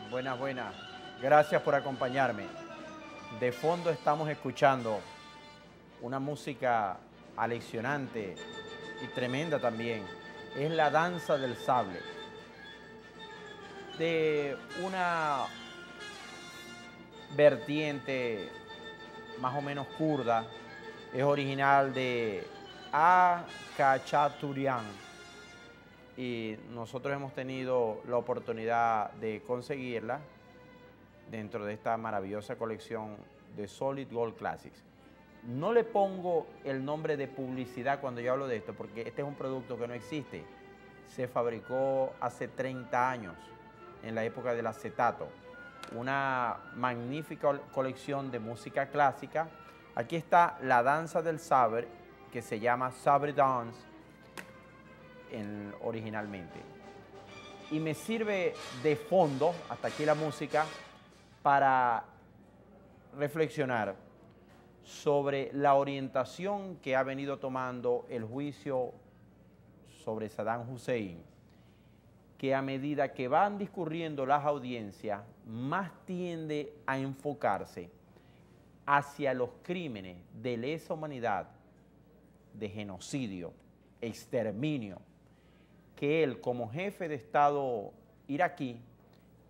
Buenas, buenas. Gracias por acompañarme. De fondo estamos escuchando una música aleccionante y tremenda también. Es la danza del sable, de una vertiente más o menos kurda. Es original de Khachaturian y nosotros hemos tenido la oportunidad de conseguirla dentro de esta maravillosa colección de Solid Gold Classics. No le pongo el nombre de publicidad cuando yo hablo de esto, porque este es un producto que no existe. Se fabricó hace 30 años, en la época del acetato. Una magnífica colección de música clásica. Aquí está la danza del sabre, que se llama Sabre Dance originalmente. Y me sirve de fondo, hasta aquí la música, para reflexionar sobre la orientación que ha venido tomando el juicio sobre Saddam Hussein, que a medida que van discurriendo las audiencias, más tiende a enfocarse hacia los crímenes de lesa humanidad, de genocidio, exterminio, que él como jefe de Estado iraquí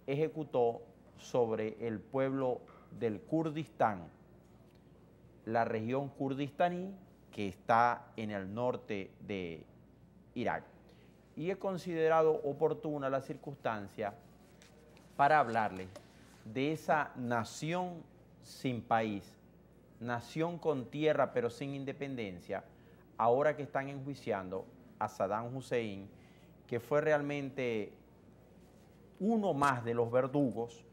ejecutó sobre el pueblo del Kurdistán, la región kurdistaní que está en el norte de Irak. Y he considerado oportuna la circunstancia para hablarles de esa nación sin país, nación con tierra pero sin independencia, ahora que están enjuiciando a Saddam Hussein, que fue realmente uno más de los verdugos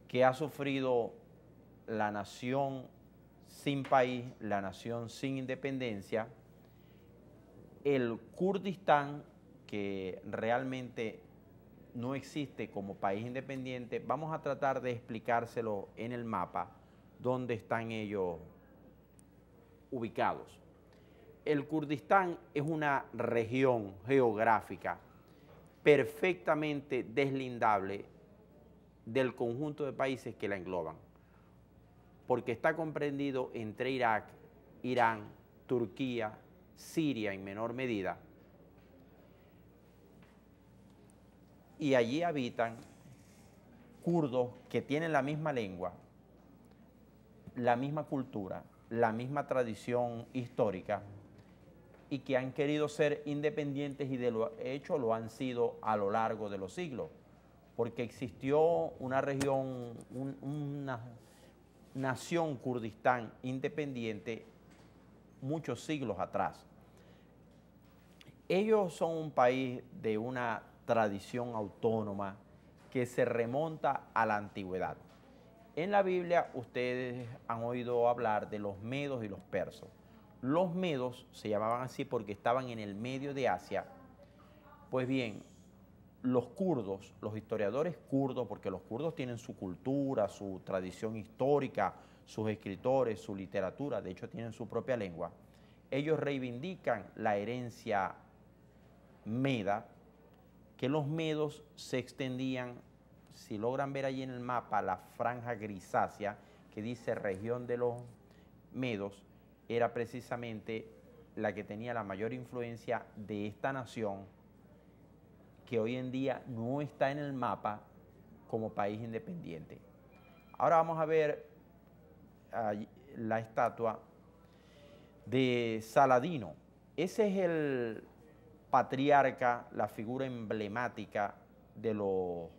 que ha sufrido la nación sin país, la nación sin independencia, el Kurdistán, que realmente no existe como país independiente. Vamos a tratar de explicárselo en el mapa, dónde están ellos ubicados. El Kurdistán es una región geográfica perfectamente deslindable del conjunto de países que la engloban, porque está comprendido entre Irak, Irán, Turquía, Siria en menor medida, y allí habitan kurdos que tienen la misma lengua, la misma cultura, la misma tradición histórica, y que han querido ser independientes y de hecho lo han sido a lo largo de los siglos, porque existió una región, una nación Kurdistán independiente muchos siglos atrás. Ellos son un país de una tradición autónoma que se remonta a la antigüedad. En la Biblia ustedes han oído hablar de los medos y los persas. Los medos se llamaban así porque estaban en el medio de Asia. Pues bien, los kurdos, los historiadores kurdos, porque los kurdos tienen su cultura, su tradición histórica, sus escritores, su literatura, de hecho tienen su propia lengua, ellos reivindican la herencia meda, que los medos se extendían, si logran ver allí en el mapa la franja grisácea que dice región de los medos, era precisamente la que tenía la mayor influencia de esta nación, que hoy en día no está en el mapa como país independiente. Ahora vamos a ver la estatua de Saladino. Ese es el patriarca, la figura emblemática de los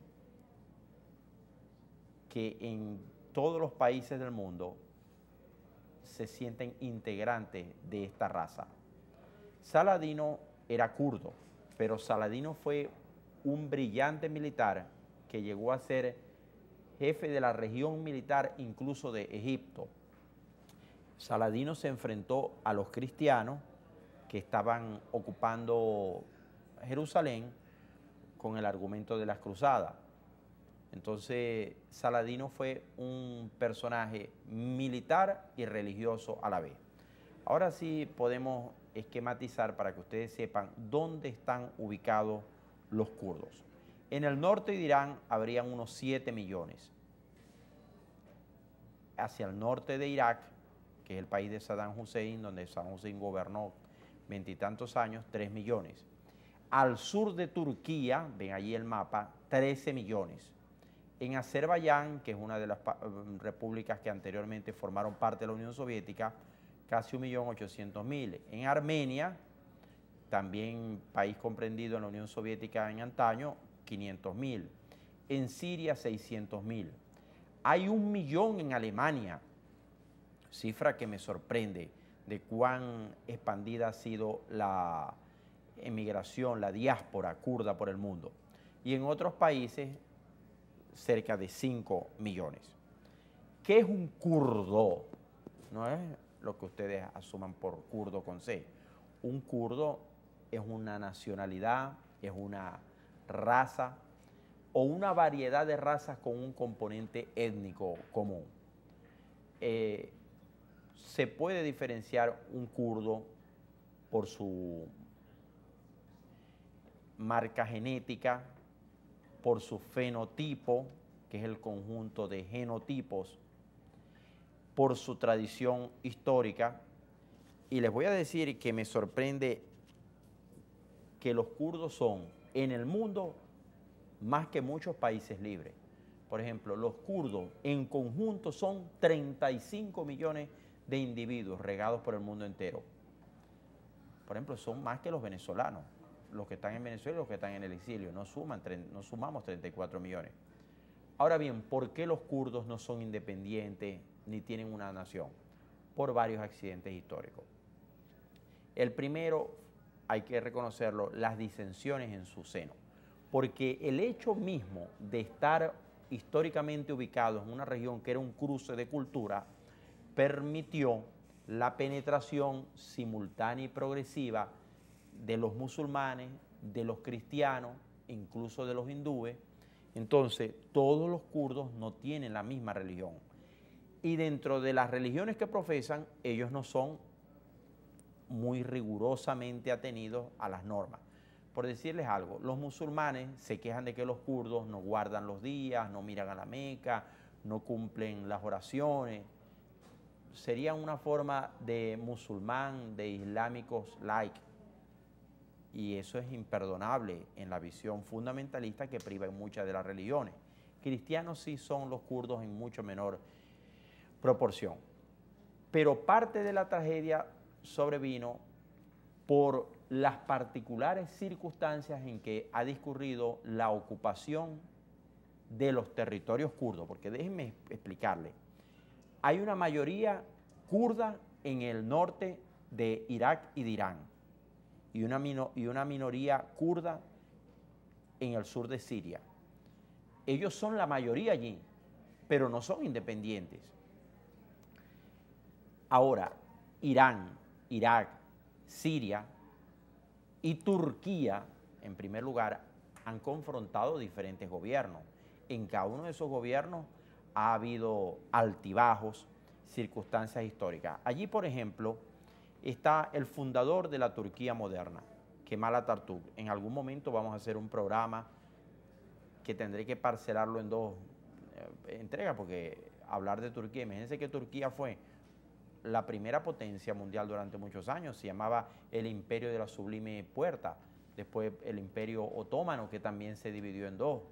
que en todos los países del mundo se sienten integrantes de esta raza. Saladino era kurdo, pero Saladino fue un brillante militar que llegó a ser jefe de la región militar incluso de Egipto. Saladino se enfrentó a los cristianos que estaban ocupando Jerusalén con el argumento de las cruzadas. Entonces, Saladino fue un personaje militar y religioso a la vez. Ahora sí podemos esquematizar para que ustedes sepan dónde están ubicados los kurdos. En el norte de Irán habrían unos 7 millones. Hacia el norte de Irak, que es el país de Saddam Hussein, donde Saddam Hussein gobernó veintitantos años, 3 millones. Al sur de Turquía, ven allí el mapa, 13 millones. En Azerbaiyán, que es una de las repúblicas que anteriormente formaron parte de la Unión Soviética, casi 1.800.000. En Armenia, también país comprendido en la Unión Soviética en antaño, 500.000. En Siria, 600.000. Hay 1 millón en Alemania, cifra que me sorprende de cuán expandida ha sido la emigración, la diáspora kurda por el mundo. Y en otros países, cerca de 5 millones. ¿Qué es un kurdo? No es lo que ustedes asuman por kurdo con C. Un kurdo es una nacionalidad, es una raza o una variedad de razas con un componente étnico común. Se puede diferenciar un kurdo por su marca genética, por su fenotipo, que es el conjunto de genotipos, por su tradición histórica. Y les voy a decir que me sorprende que los kurdos son, en el mundo, más que muchos países libres. Por ejemplo, los kurdos en conjunto son 35 millones de individuos regados por el mundo entero. Por ejemplo, son más que los venezolanos, los que están en Venezuela y los que están en el exilio. No sumamos 34 millones. Ahora bien, ¿por qué los kurdos no son independientes ni tienen una nación? Por varios accidentes históricos. El primero, hay que reconocerlo, las disensiones en su seno. Porque el hecho mismo de estar históricamente ubicados en una región que era un cruce de cultura, permitió la penetración simultánea y progresiva de los musulmanes, de los cristianos, incluso de los hindúes. Entonces, todos los kurdos no tienen la misma religión. Y dentro de las religiones que profesan, ellos no son muy rigurosamente atenidos a las normas. Por decirles algo, los musulmanes se quejan de que los kurdos no guardan los días, no miran a la Meca, no cumplen las oraciones. Sería una forma de musulmán, de islámicos like. Y eso es imperdonable en la visión fundamentalista que priva en muchas de las religiones. Cristianos sí son los kurdos en mucho menor proporción. Pero parte de la tragedia sobrevino por las particulares circunstancias en que ha discurrido la ocupación de los territorios kurdos, porque déjenme explicarle, hay una mayoría kurda en el norte de Irak y de Irán, y una minoría kurda en el sur de Siria. Ellos son la mayoría allí, pero no son independientes. Ahora, Irán, Irak, Siria y Turquía, en primer lugar, han confrontado diferentes gobiernos. En cada uno de esos gobiernos ha habido altibajos, circunstancias históricas. Allí, por ejemplo, está el fundador de la Turquía moderna, Kemal Atatürk. En algún momento vamos a hacer un programa que tendré que parcelarlo en 2 entregas, porque hablar de Turquía, imagínense que Turquía fue la primera potencia mundial durante muchos años, se llamaba el Imperio de la Sublime Puerta, después el Imperio Otomano, que también se dividió en 2,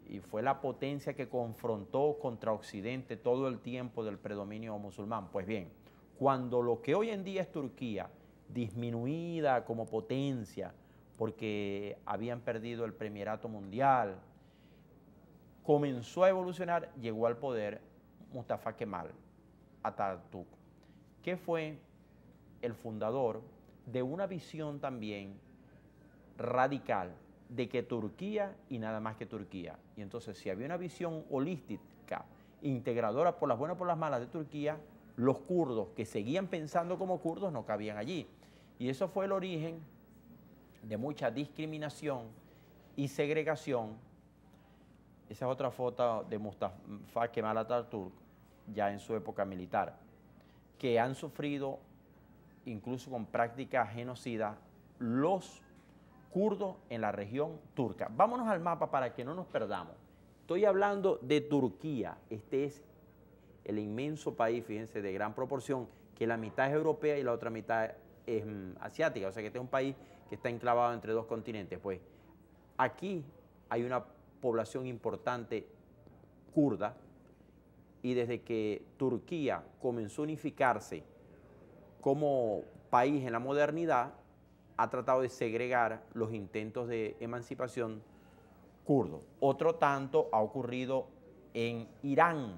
y fue la potencia que confrontó contra Occidente todo el tiempo del predominio musulmán. Pues bien, cuando lo que hoy en día es Turquía, disminuida como potencia, porque habían perdido el premierato mundial, comenzó a evolucionar, llegó al poder Mustafa Kemal Atatürk, que fue el fundador de una visión también radical de que Turquía y nada más que Turquía. Y entonces, si había una visión holística, integradora por las buenas o por las malas de Turquía, los kurdos que seguían pensando como kurdos no cabían allí. Y eso fue el origen de mucha discriminación y segregación. Esa es otra foto de Mustafa Kemal Atatürk, ya en su época militar, que han sufrido incluso con prácticas genocidas, los kurdos en la región turca. Vámonos al mapa para que no nos perdamos. Estoy hablando de Turquía. Este es el inmenso país, fíjense, de gran proporción, que la mitad es europea y la otra mitad es asiática. O sea que este es un país que está enclavado entre dos continentes. Pues aquí hay una población importante kurda, y desde que Turquía comenzó a unificarse como país en la modernidad, ha tratado de segregar los intentos de emancipación kurdos. Otro tanto ha ocurrido en Irán.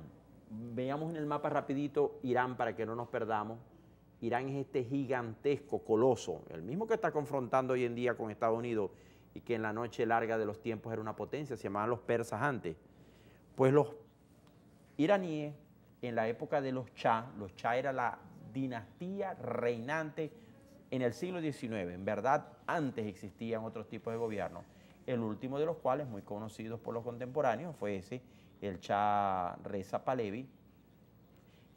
Veamos en el mapa rapidito Irán para que no nos perdamos. Irán es este gigantesco coloso, el mismo que está confrontando hoy en día con Estados Unidos y que en la noche larga de los tiempos era una potencia, se llamaban los persas antes. Pues los iraníes, en la época de los Shah era la dinastía reinante en el siglo XIX. En verdad, antes existían otros tipos de gobierno, el último de los cuales, muy conocidos por los contemporáneos, fue ese, el Shah Reza Pahlavi.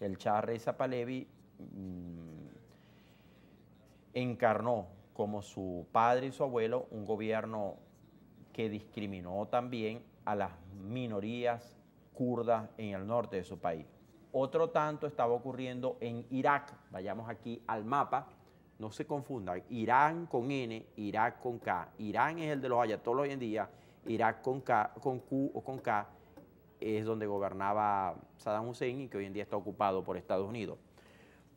El Shah Reza Pahlavi encarnó, como su padre y su abuelo, un gobierno que discriminó también a las minorías kurdas en el norte de su país. Otro tanto estaba ocurriendo en Irak. Vayamos aquí al mapa, no se confundan, Irán con N, Irak con K. Irán es el de los ayatolás hoy en día, Irak con K, con Q o con K, es donde gobernaba Saddam Hussein y que hoy en día está ocupado por Estados Unidos.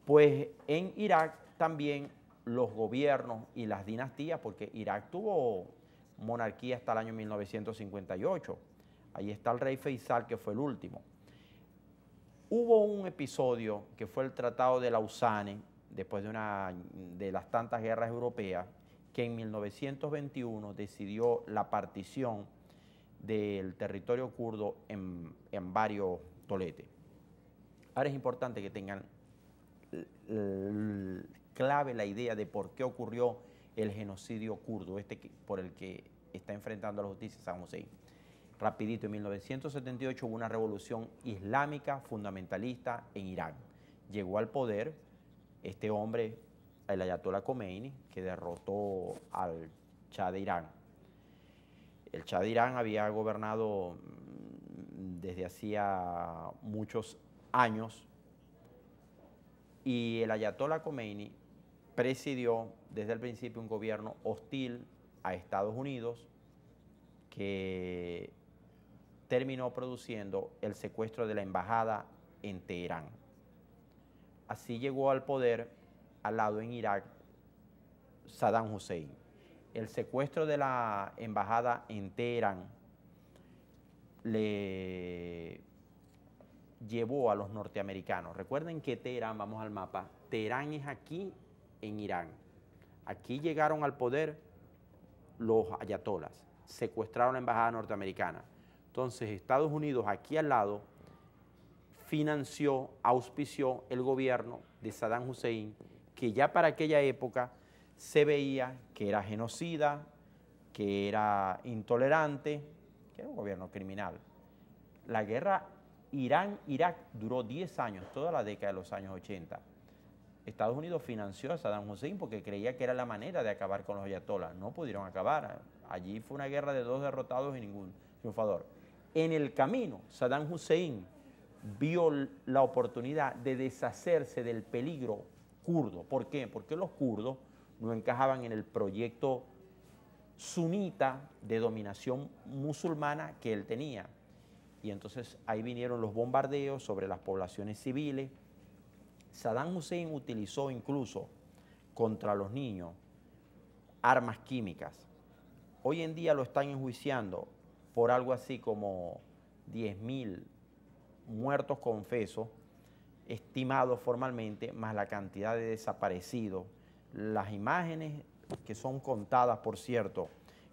Pues en Irak también los gobiernos y las dinastías, porque Irak tuvo monarquía hasta el año 1958. Ahí está el rey Faisal, que fue el último. Hubo un episodio que fue el Tratado de Lausanne, después de las tantas guerras europeas, que en 1921 decidió la partición del territorio kurdo en varios toletes. Ahora es importante que tengan clave la idea de por qué ocurrió el genocidio kurdo, por el que está enfrentando la justicia Saddam Hussein. Rapidito, en 1978 hubo una revolución islámica fundamentalista en Irán. Llegó al poder este hombre, el Ayatollah Khomeini, que derrotó al Shah de Irán. El Shah de Irán había gobernado desde hacía muchos años y el Ayatollah Khomeini presidió desde el principio un gobierno hostil a Estados Unidos que terminó produciendo el secuestro de la embajada en Teherán. Así llegó al poder, al lado en Irak, Saddam Hussein. El secuestro de la embajada en Teherán le llevó a los norteamericanos. Recuerden que Teherán, vamos al mapa, Teherán es aquí en Irán. Aquí llegaron al poder los ayatolás, secuestraron la embajada norteamericana. Entonces Estados Unidos, aquí al lado, financió, auspició el gobierno de Saddam Hussein, que ya para aquella época se veía que era genocida, que era intolerante, que era un gobierno criminal. La guerra Irán-Irak duró 10 años, toda la década de los años 80. Estados Unidos financió a Saddam Hussein porque creía que era la manera de acabar con los ayatolás. No pudieron acabar. Allí fue una guerra de dos derrotados y ningún triunfador. En el camino, Saddam Hussein vio la oportunidad de deshacerse del peligro kurdo. ¿Por qué? Porque los kurdos no encajaban en el proyecto sunita de dominación musulmana que él tenía. Y entonces ahí vinieron los bombardeos sobre las poblaciones civiles. Saddam Hussein utilizó incluso contra los niños armas químicas. Hoy en día lo están enjuiciando por algo así como 10.000 muertos confesos, estimados formalmente, más la cantidad de desaparecidos. Las imágenes que son contadas, por cierto,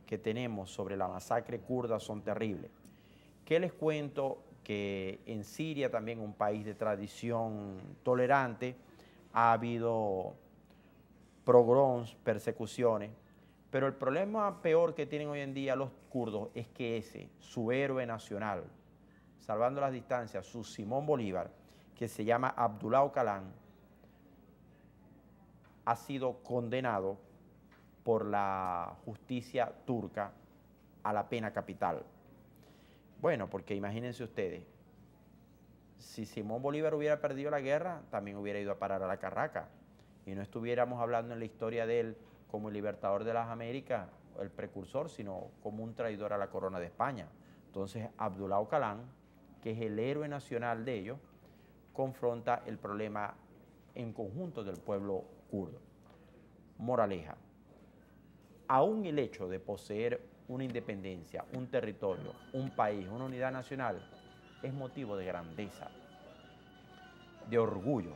que tenemos sobre la masacre kurda son terribles. ¿Qué les cuento? Que en Siria, también un país de tradición tolerante, ha habido pogroms, persecuciones, pero el problema peor que tienen hoy en día los kurdos es que su héroe nacional, salvando las distancias, su Simón Bolívar, que se llama Abdullah Öcalan, ha sido condenado por la justicia turca a la pena capital. Bueno, porque imagínense ustedes, si Simón Bolívar hubiera perdido la guerra, también hubiera ido a parar a la Carraca, y no estuviéramos hablando en la historia de él como el libertador de las Américas, el precursor, sino como un traidor a la corona de España. Entonces, Abdullah Öcalan, que es el héroe nacional de ellos, confronta el problema en conjunto del pueblo kurdo. Moraleja, aún el hecho de poseer una independencia, un territorio, un país, una unidad nacional, es motivo de grandeza, de orgullo.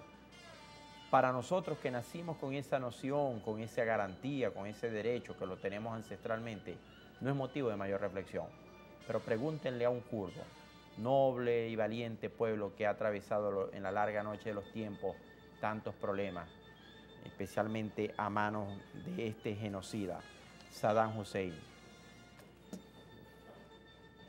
Para nosotros que nacimos con esa noción, con esa garantía, con ese derecho que lo tenemos ancestralmente, no es motivo de mayor reflexión. Pero pregúntenle a un kurdo, noble y valiente pueblo que ha atravesado en la larga noche de los tiempos tantos problemas, especialmente a manos de este genocida, Saddam Hussein.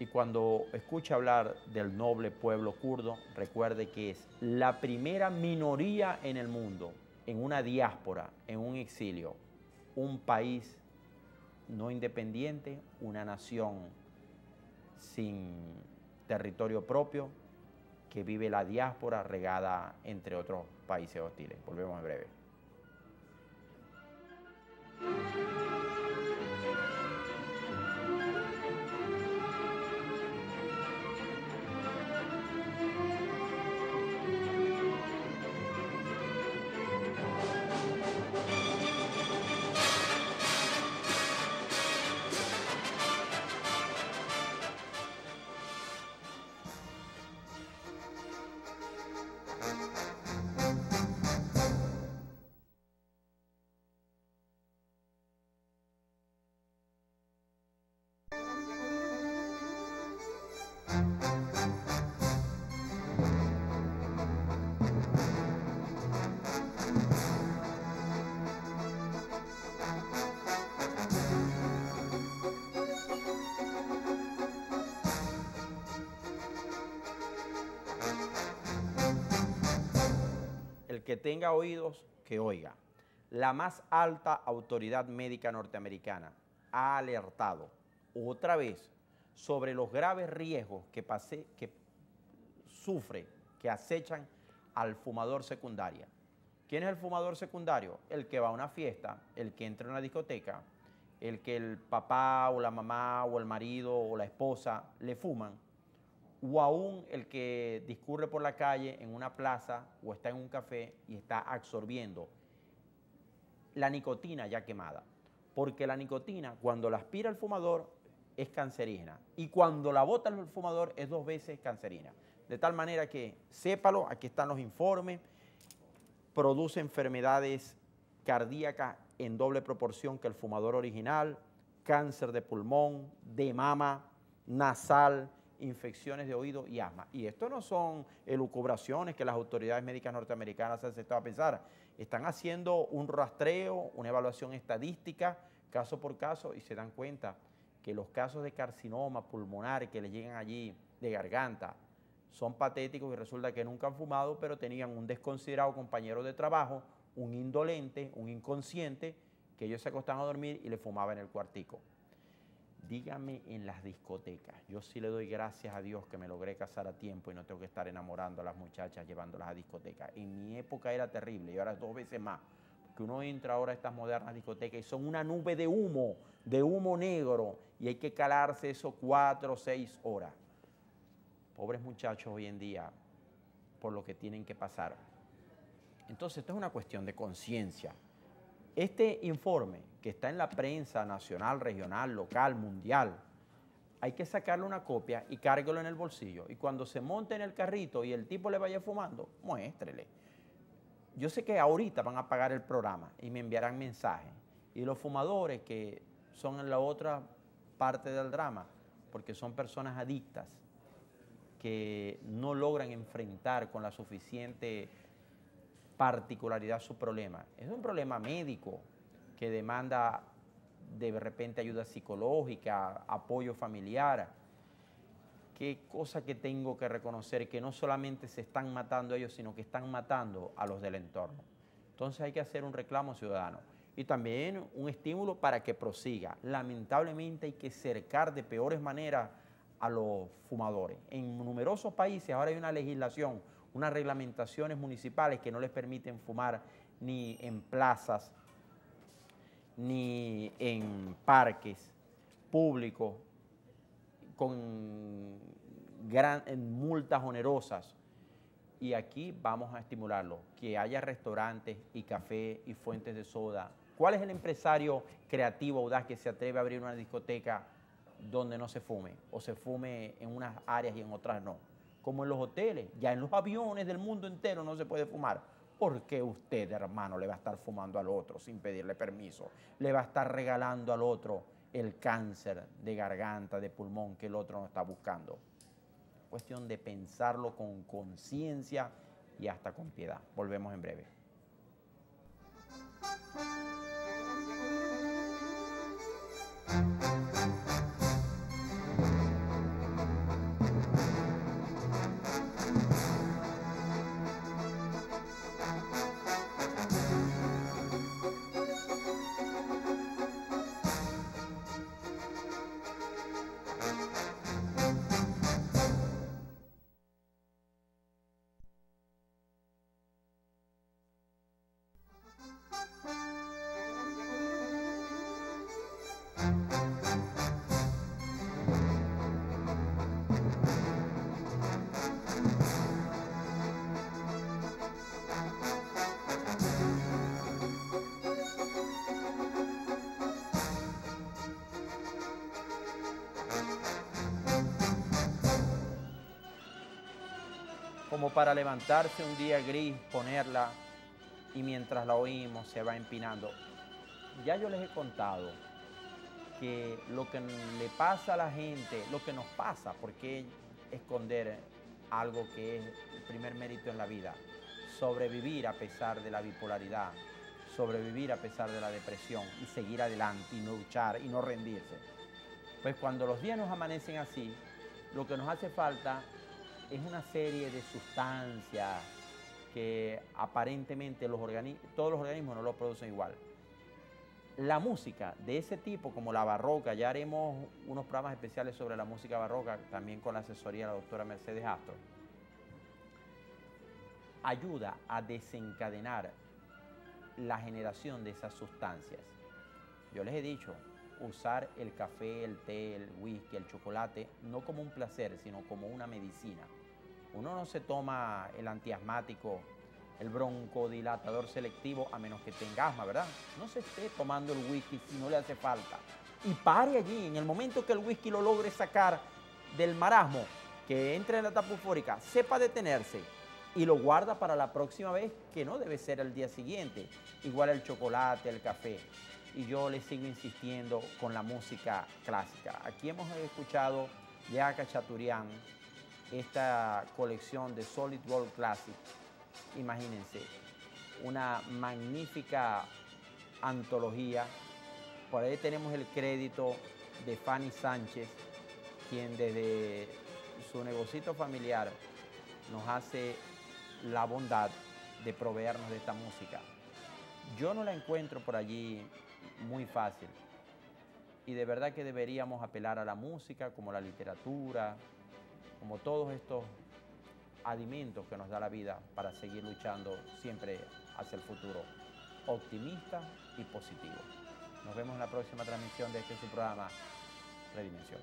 Y cuando escuche hablar del noble pueblo kurdo, recuerde que es la primera minoría en el mundo, en una diáspora, en un exilio, un país no independiente, una nación sin territorio propio, que vive la diáspora regada entre otros países hostiles. Volvemos en breve. El que tenga oídos, que oiga. La más alta autoridad médica norteamericana ha alertado otra vez sobre los graves riesgos que sufre, que acechan al fumador secundario. ¿Quién es el fumador secundario? El que va a una fiesta, el que entra a una discoteca, el que el papá o la mamá o el marido o la esposa le fuman, o aún el que discurre por la calle en una plaza o está en un café y está absorbiendo la nicotina ya quemada. Porque la nicotina, cuando la aspira el fumador, es cancerígena. Y cuando la bota el fumador, es 2 veces cancerígena. De tal manera que, sépalo, aquí están los informes, produce enfermedades cardíacas en doble proporción que el fumador original, cáncer de pulmón, de mama, nasal, infecciones de oído y asma. Y esto no son elucubraciones que las autoridades médicas norteamericanas han aceptado a pensar. Están haciendo un rastreo, una evaluación estadística, caso por caso, y se dan cuenta que los casos de carcinoma pulmonar que les llegan allí de garganta son patéticos y resulta que nunca han fumado, pero tenían un desconsiderado compañero de trabajo, un indolente, un inconsciente, que ellos se acostaban a dormir y le fumaban en el cuartico. Dígame en las discotecas. Yo sí le doy gracias a Dios que me logré casar a tiempo y no tengo que estar enamorando a las muchachas llevándolas a discotecas. En mi época era terrible y ahora es 2 veces más. Porque uno entra ahora a estas modernas discotecas y son una nube de humo negro, y hay que calarse eso 4 o 6 horas. Pobres muchachos hoy en día por lo que tienen que pasar. Entonces, esto es una cuestión de conciencia. Este informe, que está en la prensa nacional, regional, local, mundial, hay que sacarle una copia y cárguelo en el bolsillo. Y cuando se monte en el carrito y el tipo le vaya fumando, muéstrele. Yo sé que ahorita van a apagar el programa y me enviarán mensajes. Y los fumadores, que son en la otra parte del drama, porque son personas adictas, que no logran enfrentar con la suficiente particularidad su problema. Es un problema médico que demanda de repente ayuda psicológica, apoyo familiar. Qué cosa que tengo que reconocer, que no solamente se están matando ellos, sino que están matando a los del entorno. Entonces hay que hacer un reclamo ciudadano y también un estímulo para que prosiga. Lamentablemente hay que cercar de peores maneras a los fumadores. En numerosos países ahora hay una legislación, unas reglamentaciones municipales que no les permiten fumar ni en plazas, ni en parques públicos, con multas onerosas. Y aquí vamos a estimularlo, que haya restaurantes y café y fuentes de soda. ¿Cuál es el empresario creativo, audaz, que se atreve a abrir una discoteca donde no se fume? O se fume en unas áreas y en otras no. Como en los hoteles, ya en los aviones del mundo entero no se puede fumar. ¿Por qué usted, hermano, le va a estar fumando al otro sin pedirle permiso? Le va a estar regalando al otro el cáncer de garganta, de pulmón que el otro no está buscando. Cuestión de pensarlo con conciencia y hasta con piedad. Volvemos en breve. Como para levantarse un día gris, ponerla y mientras la oímos se va empinando. Ya yo les he contado que lo que le pasa a la gente, lo que nos pasa, porque esconder algo que es el primer mérito en la vida, sobrevivir a pesar de la bipolaridad, sobrevivir a pesar de la depresión y seguir adelante y no luchar y no rendirse. Pues cuando los días nos amanecen así, lo que nos hace falta es una serie de sustancias que aparentemente todos los organismos no lo producen igual. La música de ese tipo, como la barroca, ya haremos unos programas especiales sobre la música barroca, también con la asesoría de la doctora Mercedes Astro, ayuda a desencadenar la generación de esas sustancias. Yo les he dicho, usar el café, el té, el whisky, el chocolate, no como un placer, sino como una medicina. Uno no se toma el antiasmático, el broncodilatador selectivo, a menos que tenga asma, ¿verdad? No se esté tomando el whisky si no le hace falta. Y pare allí, en el momento que el whisky lo logre sacar del marasmo, que entre en la etapa eufórica, sepa detenerse y lo guarda para la próxima vez, que no debe ser el día siguiente. Igual el chocolate, el café. Y yo le sigo insistiendo con la música clásica. Aquí hemos escuchado de Khachaturian esta colección de Solid Gold Classic. Imagínense, una magnífica antología. Por ahí tenemos el crédito de Fanny Sánchez, quien desde su negocito familiar nos hace la bondad de proveernos de esta música. Yo no la encuentro por allí muy fácil y de verdad que deberíamos apelar a la música, como la literatura, como todos estos alimentos que nos da la vida para seguir luchando siempre hacia el futuro, optimista y positivo. Nos vemos en la próxima transmisión de este su programa Redimensión.